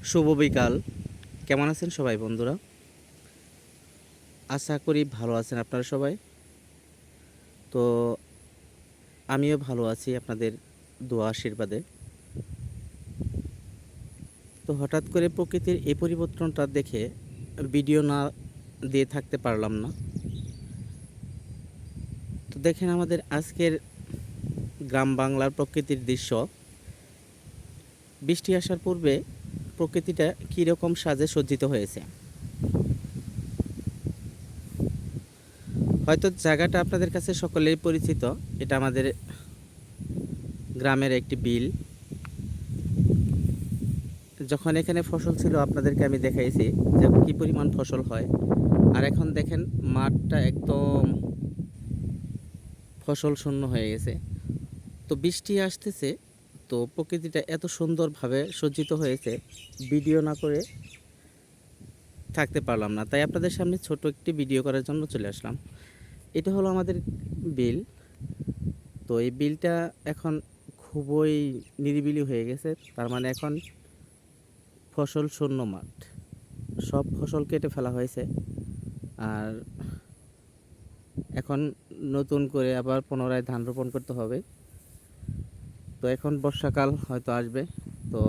শুভ বিকাল। কেমন আছেন সবাই বন্ধুরা? আশা করি ভালো আছেন আপনারা সবাই। তো আমিও ভালো আছি আপনাদের দোয়া আশীর্বাদে। তো হঠাৎ করে প্রকৃতির এই পরিবর্তনটা দেখে ভিডিও না দিয়ে থাকতে পারলাম না। তো দেখেন আমাদের আজকের গ্রাম বাংলার প্রকৃতির দৃশ্য। বৃষ্টি আসার পূর্বে প্রকৃতিটা কীরকম সাজে সজ্জিত হয়েছে। হয়তো জায়গাটা আপনাদের কাছে সকলেই পরিচিত। এটা আমাদের গ্রামের একটি বিল। যখন এখানে ফসল ছিল আপনাদেরকে আমি দেখাইছি যে কী পরিমাণ ফসল হয়। আর এখন দেখেন মাঠটা একদম ফসল শূন্য হয়ে গেছে। তো বৃষ্টি আসতেছে, তো প্রকৃতিটা এত সুন্দরভাবে সজ্জিত হয়েছে, ভিডিও না করে থাকতে পারলাম না। তাই আপনাদের সামনে ছোট একটি ভিডিও করার জন্য চলে আসলাম। এটা হলো আমাদের বিল। তো এই বিলটা এখন খুবই নিরিবিলি হয়ে গেছে। তার মানে এখন ফসল শূন্য মাঠ, সব ফসল কেটে ফেলা হয়েছে। আর এখন নতুন করে আবার পুনরায় ধান রোপণ করতে হবে। তো এখন বর্ষাকাল হয়তো আসবে। তো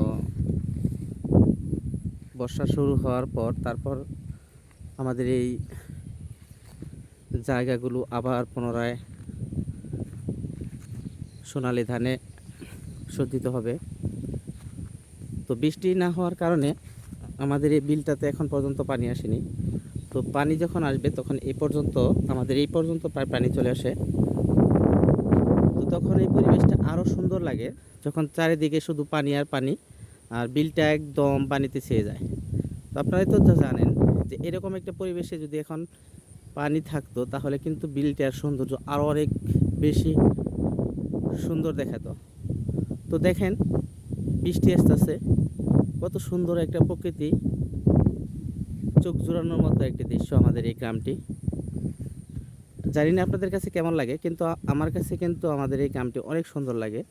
বর্ষা শুরু হওয়ার পর তারপর আমাদের এই জায়গাগুলো আবার পুনরায় সোনালি ধানে সজ্জিত হবে। তো বৃষ্টি না হওয়ার কারণে আমাদের এই বিলটাতে এখন পর্যন্ত পানি আসেনি। তো পানি যখন আসবে তখন আমাদের এই পর্যন্ত প্রায় পানি চলে আসে। তো তখন এই পরিবেশটা আরও সুন্দর লাগে, যখন চারিদিকে শুধু পানি আর পানি, আর বিলটা একদম পানিতে ছেয়ে যায়। তো আপনারা তো জানেন যে এরকম একটা পরিবেশে যদি এখন পানি থাকতো তাহলে কিন্তু বিলটার সৌন্দর্য আরও অনেক বেশি সুন্দর দেখাতো। তো দেখেন বৃষ্টি আসতেছে, কত সুন্দর একটা প্রকৃতি, চোখ জুড়ানোর মতো একটি দৃশ্য আমাদের এই গ্রামটি। জানি না আপনাদের কাছে কেমন লাগে, কিন্তু আমার কাছে কিন্তু আমাদের এই গ্রামটি অনেক সুন্দর লাগে।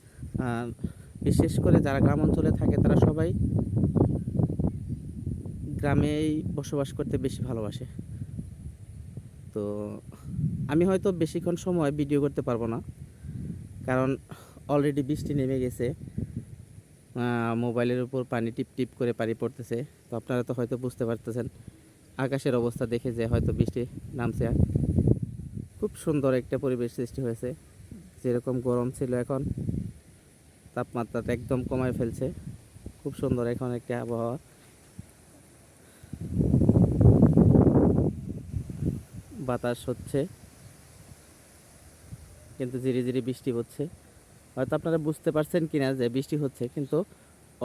বিশেষ করে যারা গ্রাম অঞ্চলে থাকে তারা সবাই গ্রামেই বসবাস করতে বেশি ভালোবাসে। তো আমি হয়তো বেশিক্ষণ সময় ভিডিও করতে পারবো না, কারণ অলরেডি বৃষ্টি নেমে গেছে। মোবাইলের উপর পানি টিপ টিপ করে পানি পড়তেছে। তো আপনারা তো হয়তো বুঝতে পারতেছেন আকাশের অবস্থা দেখে যে হয়তো বৃষ্টি নামছে। খুব সুন্দর একটা পরিবেশ সৃষ্টি হয়েছে। যেরকম গরম ছিল এখন তাপমাত্রাটা একদম কমায় ফেলছে। খুব সুন্দর এখন একটা আবহাওয়া। বাতাস হচ্ছে, কিন্তু ধীরে ধীরে বৃষ্টি হচ্ছে। হয়তো আপনারা বুঝতে পারছেন কিনা যে বৃষ্টি হচ্ছে, কিন্তু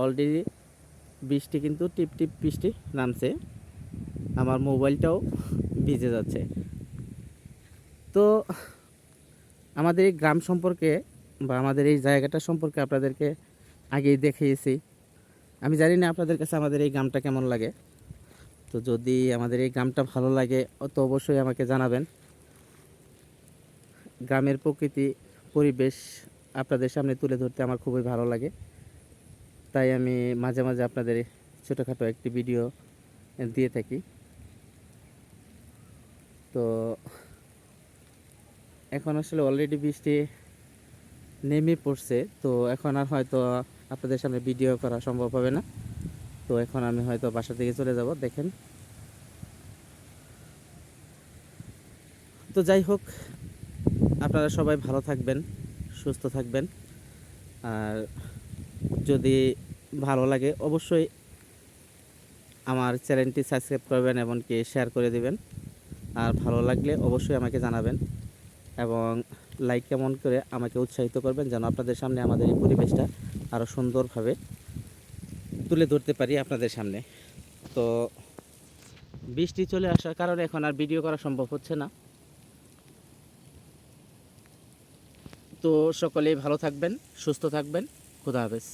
অলরেডি বৃষ্টি কিন্তু টিপ টিপ বৃষ্টি নামছে। আমার মোবাইলটাও ভিজে যাচ্ছে। তো আমাদের এই গ্রাম সম্পর্কে বা আমাদের এই জায়গাটা সম্পর্কে আপনাদেরকে আগেই দেখিয়েছি। আমি জানি না আপনাদের কাছে আমাদের এই গ্রামটা কেমন লাগে। তো যদি আমাদের এই গ্রামটা ভালো লাগে তো অবশ্যই আমাকে জানাবেন। গ্রামের প্রকৃতি পরিবেশ আপনাদের সামনে তুলে ধরতে আমার খুবই ভালো লাগে। তাই আমি মাঝে মাঝে আপনাদের ছোটোখাটো একটি ভিডিও দিয়ে থাকি। তো এখন আসলে অলরেডি বৃষ্টি নেমে পড়ছে, তো এখন আর হয়তো আপনাদের সামনে ভিডিও করা সম্ভব হবে না। তো এখন আমি হয়তো বাসা থেকে চলে যাব। দেখেন, তো যাই হোক, আপনারা সবাই ভালো থাকবেন, সুস্থ থাকবেন। আর যদি ভালো লাগে অবশ্যই আমার চ্যানেলটি সাবস্ক্রাইব করবেন, এমনকি শেয়ার করে দিবেন। আর ভালো লাগলে অবশ্যই আমাকে জানাবেন এবং লাইক কেমন করে আমাকে উৎসাহিত করবেন, যেন আপনাদের সামনে আমাদের এই পরিবেশটা আরও সুন্দরভাবে তুলে ধরতে পারি আপনাদের সামনে। তো বৃষ্টি চলে আসার কারণে এখন আর ভিডিও করা সম্ভব হচ্ছে না। তো সকলেই ভালো থাকবেন, সুস্থ থাকবেন। খুদা হাফেজ।